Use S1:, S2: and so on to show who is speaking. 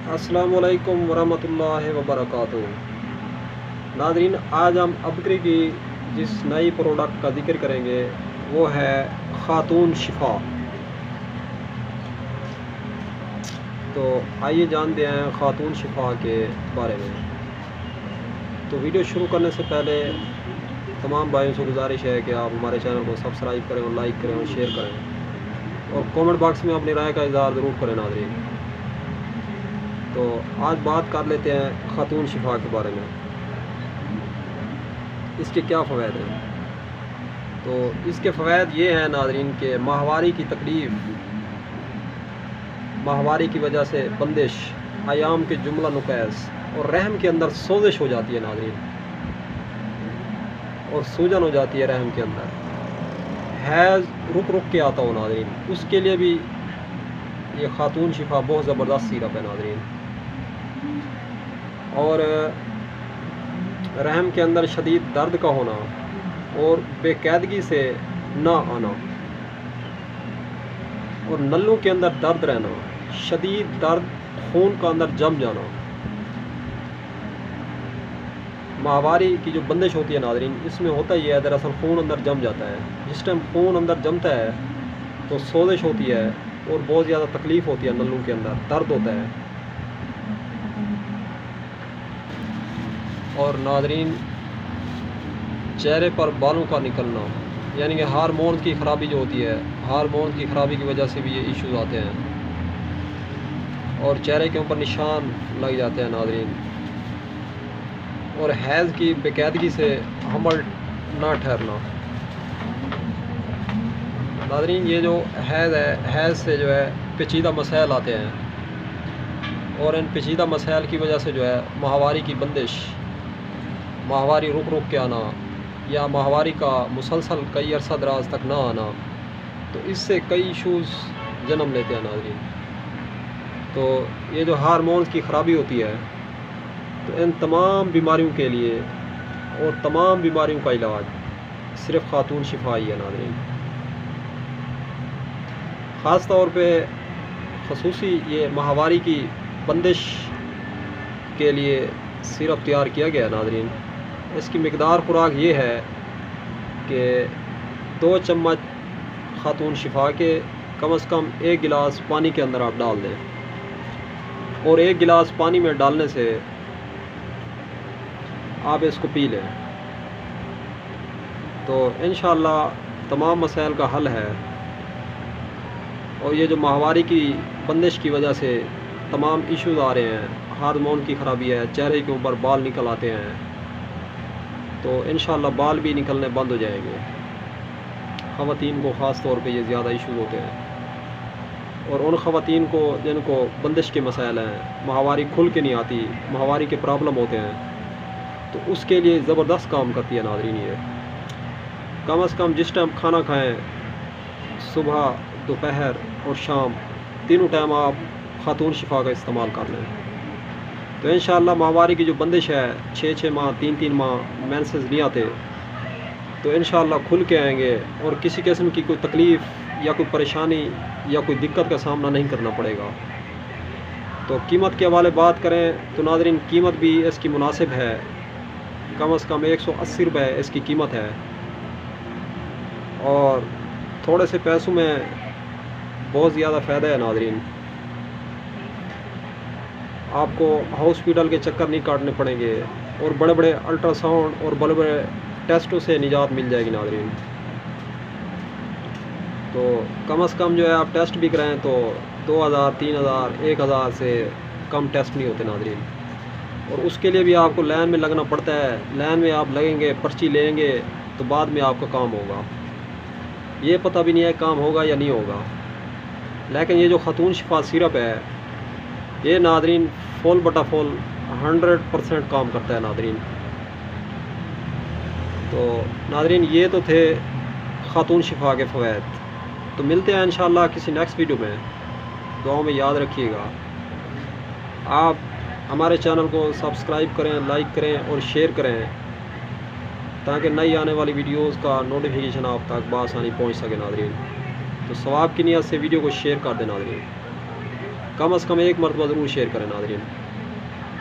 S1: अस्सलाम वालेकुम वरहमतुल्लाहि वबरकातुहू। नाज़रीन, आज हम अबकरी की जिस नई प्रोडक्ट का जिक्र करेंगे वो है खातून शिफा। तो आइए जानते हैं खातून शिफा के बारे में। तो वीडियो शुरू करने से पहले तमाम भाइयों से गुजारिश है कि आप हमारे चैनल को सब्सक्राइब करें और लाइक करें और शेयर करें और कमेंट बॉक्स में अपनी राय का इज़हार ज़रूर करें। नाज़रीन, तो आज बात कर लेते हैं खातून शिफा के बारे में। इसके क्या फ़वाइद हैं? तो इसके फ़वाइद ये हैं नाज़रीन कि माहवारी की तकलीफ़, माहवारी की वजह से बंदिश, आयाम के जुमला नुकैस और रहम के अंदर सोजिश हो जाती है नाज़रीन, और सूजन हो जाती है रहम के अंदर, हैज़ रुक रुक के आता हो नाज़रीन, उसके लिए भी ये खातून शिफा बहुत ज़बरदस्त सिरप है नाज़रीन। और रहम के अंदर शदीद दर्द का होना और बेकायदगी से ना आना और नलों के अंदर दर्द रहना, शदीद दर्द, खून का अंदर जम जाना, माहवारी की जो बंदिश होती है नाज़रीन, इसमें होता ही है दरअसल खून अंदर जम जाता है। जिस टाइम खून अंदर जमता है तो सोजिश होती है और बहुत ज़्यादा तकलीफ़ होती है, नलों के अंदर दर्द होता है। और नाज़रीन, चेहरे पर बालों का निकलना, यानी कि हार्मोन की ख़राबी जो होती है, हार्मोन की ख़राबी की वजह से भी ये इश्यूज़ आते हैं और चेहरे के ऊपर निशान लग जाते हैं नाज़रीन। और हैज़ की बेकायदगी से हमल ना ठहरना। नाज़रीन, ये जो हैज़ है, हैज़ से जो है पेचीदा मसाइल आते हैं और इन पेचीदा मसाइल की वजह से जो है माहवारी की बंदिश, माहवारी रुक रुक के आना या माहवारी का मुसलसल कई अरसा दराज तक ना आना, तो इससे कई इशूज़ जन्म लेते हैं नाज़रीन। तो ये जो हार्मोन्स की ख़राबी होती है, तो इन तमाम बीमारियों के लिए और तमाम बीमारियों का इलाज सिर्फ़ खातून शिफा ही है नाज़रीन। ख़ास तौर पे ख़ुसूसी ये माहवारी की बंदिश के लिए सिरप तैयार किया गया है नाज़रीन। इसकी मिकदार खुराक ये है कि 2 चम्मच खातून शिफा के कम से कम 1 गिलास पानी के अंदर आप डाल दें और 1 गिलास पानी में डालने से आप इसको पी लें, तो इंशाअल्लाह तमाम मसाइल का हल है। और ये जो माहवारी की बंदिश की वजह से तमाम इश्यूज़ आ रहे हैं, हार्मोन की ख़राबी है, चेहरे के ऊपर बाल निकल आते हैं, तो इंशाअल्लाह बाल भी निकलने बंद हो जाएंगे। ख़वातीन को ख़ास तौर पे ये ज़्यादा इशूज़ होते हैं और उन ख़वातीन को जिनको बंदिश के मसाइल हैं, माहवारी खुल के नहीं आती, माहवारी के प्रॉब्लम होते हैं, तो उसके लिए ज़बरदस्त काम करती है नाज़रीन। ये कम से कम जिस टाइम खाना खाएँ, सुबह, दोपहर और शाम, तीनों टाइम आप खातून शिफा का इस्तेमाल कर लें, तो इंशाअल्लाह माहवारी की जो बंदिश है, 6-6 माह, 3-3 माह मेंसेस नहीं आते, तो इंशाअल्लाह खुल के आएंगे और किसी किस्म की कोई तकलीफ़ या कोई परेशानी या कोई दिक्कत का सामना नहीं करना पड़ेगा। तो कीमत के हवाले बात करें तो नाज़रीन, कीमत भी इसकी मुनासिब है, कम से कम 180 रुपये इसकी कीमत है और थोड़े से पैसों में बहुत ज़्यादा फ़ायदा है नाज़रीन। आपको हॉस्पिटल के चक्कर नहीं काटने पड़ेंगे और बड़े बड़े अल्ट्रासाउंड और बड़े बड़े टेस्टों से निजात मिल जाएगी नाज़रीन। तो कम से कम जो है आप टेस्ट भी कराएं तो 2000, 3000, 1000 से कम टेस्ट नहीं होते नाज़रीन। और उसके लिए भी आपको लाइन में लगना पड़ता है। लाइन में आप लगेंगे, पर्ची लेंगे, तो बाद में आपका काम होगा। ये पता भी नहीं है काम होगा या नहीं होगा। लेकिन ये जो खातून शिफा सिरप है, ये नाज़रीन फुल बटा फुल 100% काम करता है नाज़रीन। तो नाज़रीन, ये तो थे खातून शिफा के फ़वाइद। तो मिलते हैं इंशाअल्लाह किसी नेक्स्ट वीडियो में। दुआओं में याद रखिएगा। आप हमारे चैनल को सब्सक्राइब करें, लाइक करें और शेयर करें, ताकि नई आने वाली वीडियोस का नोटिफिकेशन आप तक बआसानी पहुंच सके नाज़रीन। तो सवाब की नियत से वीडियो को शेयर कर दें नाज़रीन। کم از کم ایک مرتبہ ضرور شیئر کریں ناظرین.